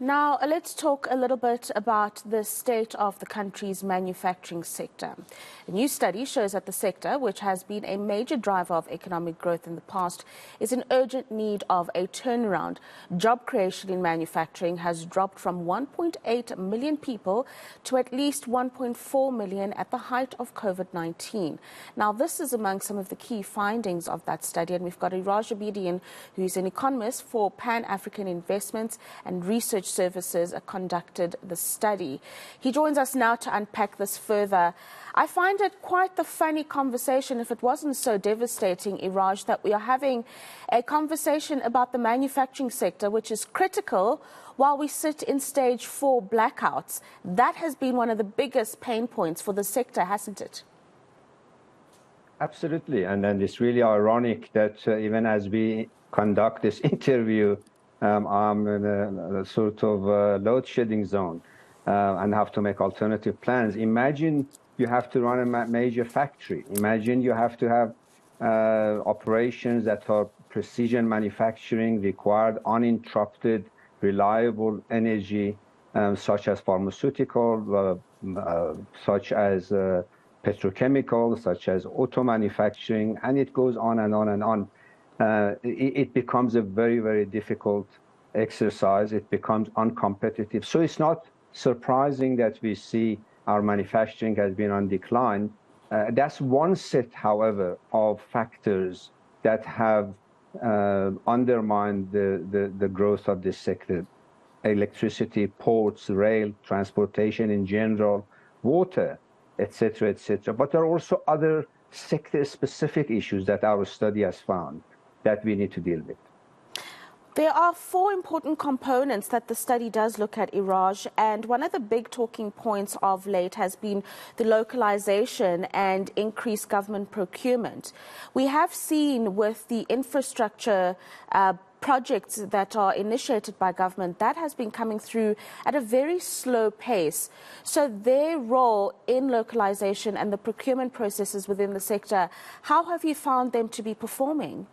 Now, let's talk a little bit about the state of the country's manufacturing sector. A new study shows that the sector, which has been a major driver of economic growth in the past, is in urgent need of a turnaround. Job creation in manufacturing has dropped from 1.8 million people to at least 1.4 million at the height of COVID-19. Now, this is among some of the key findings of that study, and we've got Iraj Abedian, who is an economist for Pan-African Investments and Research Services, conducted the study. He joins us now to unpack this further. I find it quite the funny conversation, if it wasn't so devastating, Iraj, that we are having a conversation about the manufacturing sector, which is critical, while we sit in stage 4 blackouts. That has been one of the biggest pain points for the sector, hasn't it? Absolutely. And then it's really ironic that even as we conduct this interview, I'm in a sort of load shedding zone and have to make alternative plans. Imagine you have to run a major factory. Imagine you have to have operations that are precision manufacturing, required uninterrupted, reliable energy, such as pharmaceutical, such as petrochemical, such as auto manufacturing, and it goes on and on and on. It becomes a very, very difficult exercise. It becomes uncompetitive. So it's not surprising that we see our manufacturing has been on decline. That's one set, however, of factors that have undermined the growth of this sector. Electricity, ports, rail, transportation in general, water, etc., etc. But there are also other sector-specific issues that our study has found that we need to deal with. There are 4 important components that the study does look at, Iraj, and one of the big talking points of late has been the localization and increased government procurement. We have seen with the infrastructure projects that are initiated by government, that has been coming through at a very slow pace. So their role in localization and the procurement processes within the sector, how have you found them to be performing?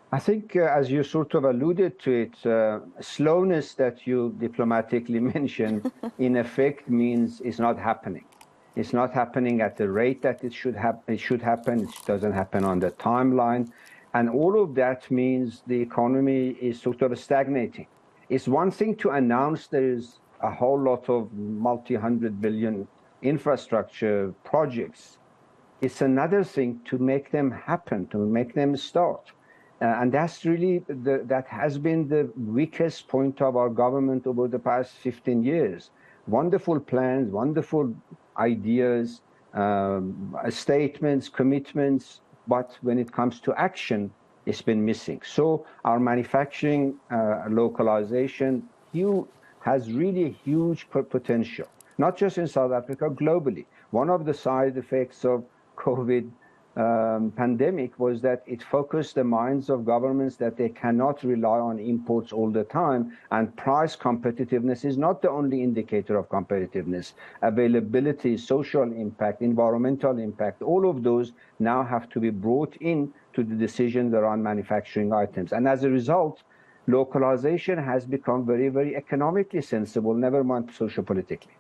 I think, as you sort of alluded to it, slowness that you diplomatically mentioned, in effect means it's not happening. It's not happening at the rate that it should happen. It doesn't happen on the timeline. And all of that means the economy is sort of stagnating. It's one thing to announce there is a whole lot of multi-hundred billion infrastructure projects. It's another thing to make them happen, to make them start. And that's really, that has been the weakest point of our government over the past 15 years. Wonderful plans, wonderful ideas, statements, commitments, but when it comes to action, it's been missing. So our manufacturing localization has really huge potential, not just in South Africa, globally. One of the side effects of COVID pandemic was that it focused the minds of governments that they cannot rely on imports all the time, and price competitiveness is not the only indicator of competitiveness. Availability, social impact, environmental impact, all of those now have to be brought in to the decisions around manufacturing items. And as a result, localization has become very, very economically sensible, never mind socio-politically.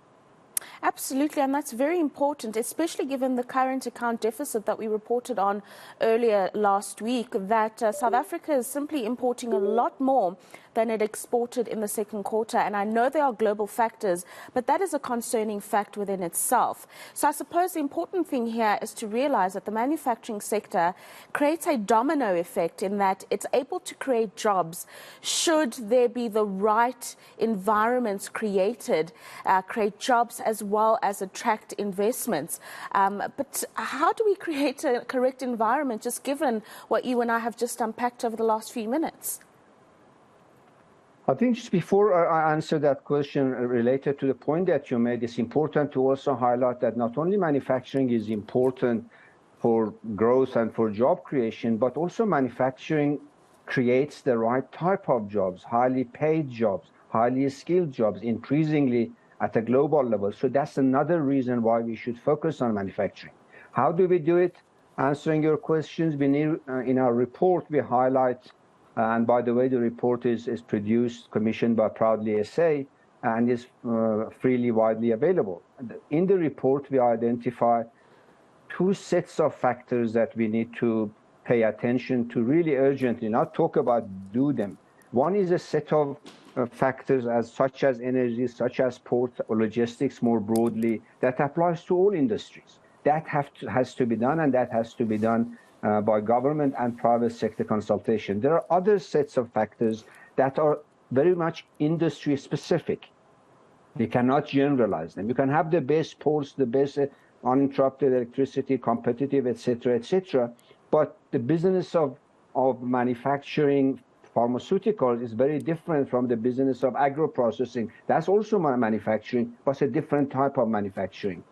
Absolutely, and that's very important, especially given the current account deficit that we reported on earlier last week, that South Africa is simply importing a lot more than it exported in the second quarter. And I know there are global factors, but that is a concerning fact within itself. So I suppose the important thing here is to realize that the manufacturing sector creates a domino effect in that it's able to create jobs should there be the right environments created, create jobs as well as attract investments. But how do we create a correct environment, just given what you and I have just unpacked over the last few minutes? I think just before I answer that question related to the point that you made, it's important to also highlight that not only manufacturing is important for growth and for job creation, but also manufacturing creates the right type of jobs, highly paid jobs, highly skilled jobs, increasingly at a global level. So that's another reason why we should focus on manufacturing. How do we do it? Answering your questions, in our report, we highlight And by the way, the report is produced, commissioned by Proudly SA, and is freely, widely available. In the report, we identify two sets of factors that we need to pay attention to really urgently, not talk about, do them. One is a set of factors such as energy, such as port or logistics more broadly, that applies to all industries. That has to be done, and that has to be done by government and private sector consultation. There are other sets of factors that are very much industry specific. We cannot generalize them. You can have the best ports, the best uninterrupted electricity, competitive, etc., but the business of manufacturing pharmaceuticals is very different from the business of agro-processing. That's also manufacturing, but it's a different type of manufacturing.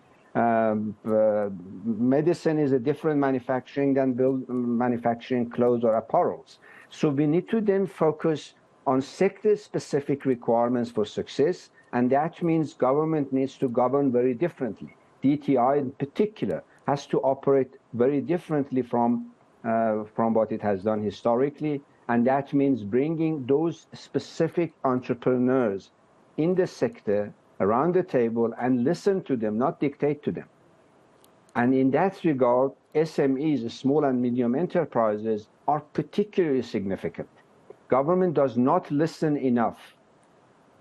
Medicine is a different manufacturing than manufacturing clothes or apparels. So we need to then focus on sector-specific requirements for success, and that means government needs to govern very differently. DTI in particular has to operate very differently from what it has done historically, and that means bringing those specific entrepreneurs in the sector around the table and listen to them, not dictate to them. And in that regard, SMEs, small and medium enterprises, are particularly significant. Government does not listen enough.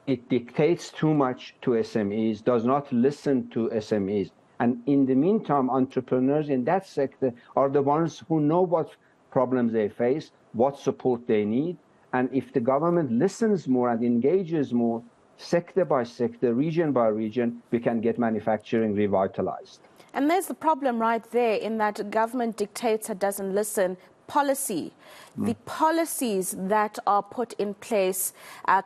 It dictates too much to SMEs, does not listen to SMEs. And in the meantime, entrepreneurs in that sector are the ones who know what problems they face, what support they need. And if the government listens more and engages more, sector by sector, region by region, we can get manufacturing revitalized. And there's the problem right there, in that government dictates and doesn't listen. Policy. The policies that are put in place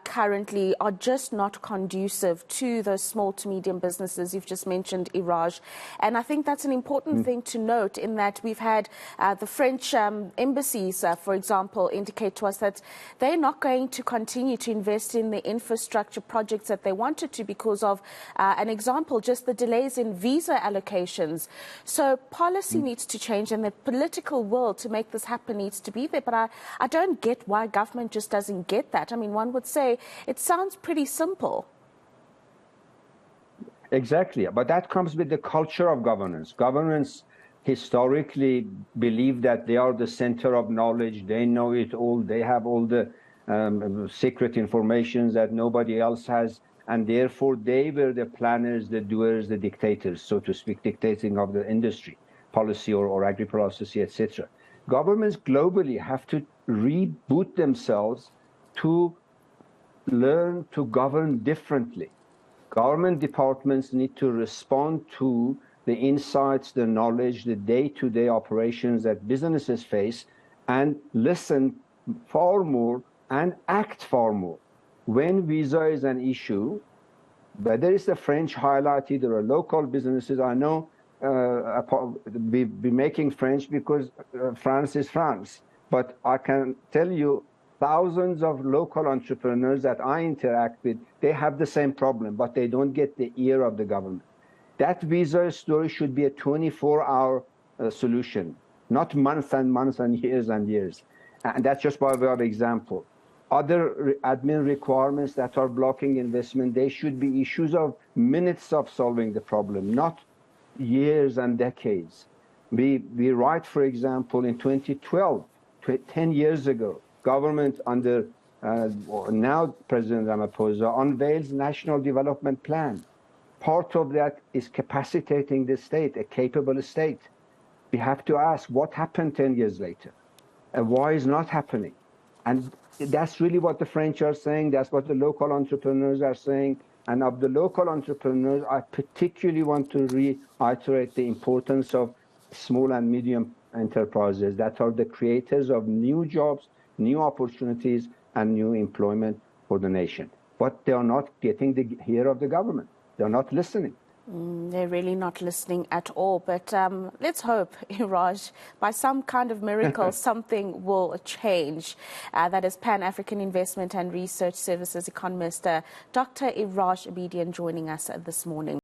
currently are just not conducive to those small to medium businesses you've just mentioned, Iraj. And I think that's an important thing to note, in that we've had the French embassies, for example, indicate to us that they're not going to continue to invest in the infrastructure projects that they wanted to because of, an example, just the delays in visa allocations. So policy needs to change, and the political will to make this happen needs to be there. But I don't get why government just doesn't get that. I mean, one would say it sounds pretty simple. Exactly. But that comes with the culture of governance. Governance historically believe that they are the center of knowledge. They know it all. They have all the secret information that nobody else has. And therefore, they were the planners, the doers, the dictators, so to speak, dictating of the industry, policy or agri-processing, etc. Governments globally have to reboot themselves to learn to govern differently. Government departments need to respond to the insights, the knowledge, the day-to-day operations that businesses face, and listen far more and act far more. When visa is an issue, whether it's the French highlighted or local businesses, I know be making French because France is France. But I can tell you, thousands of local entrepreneurs that I interact with, they have the same problem, but they don't get the ear of the government. That visa story should be a 24-hour solution, not months and months and years. And that's just by way of example. Other admin requirements that are blocking investment, they should be issues of minutes of solving the problem, not years and decades. We write, for example, in 2012, 10 years ago, government under now President Ramaphosa unveils National Development Plan. Part of that is capacitating the state, a capable state. We have to ask what happened 10 years later and why is not happening. And that's really what the French are saying. That's what the local entrepreneurs are saying. And of the local entrepreneurs, I particularly want to reiterate the importance of small and medium enterprises that are the creators of new jobs, new opportunities, and new employment for the nation. But they are not getting the ear of the government. They're not listening. They're really not listening at all. But let's hope, Iraj, by some kind of miracle, something will change. That is Pan-African Investment and Research Services economist, Dr. Iraj Abedian, joining us this morning.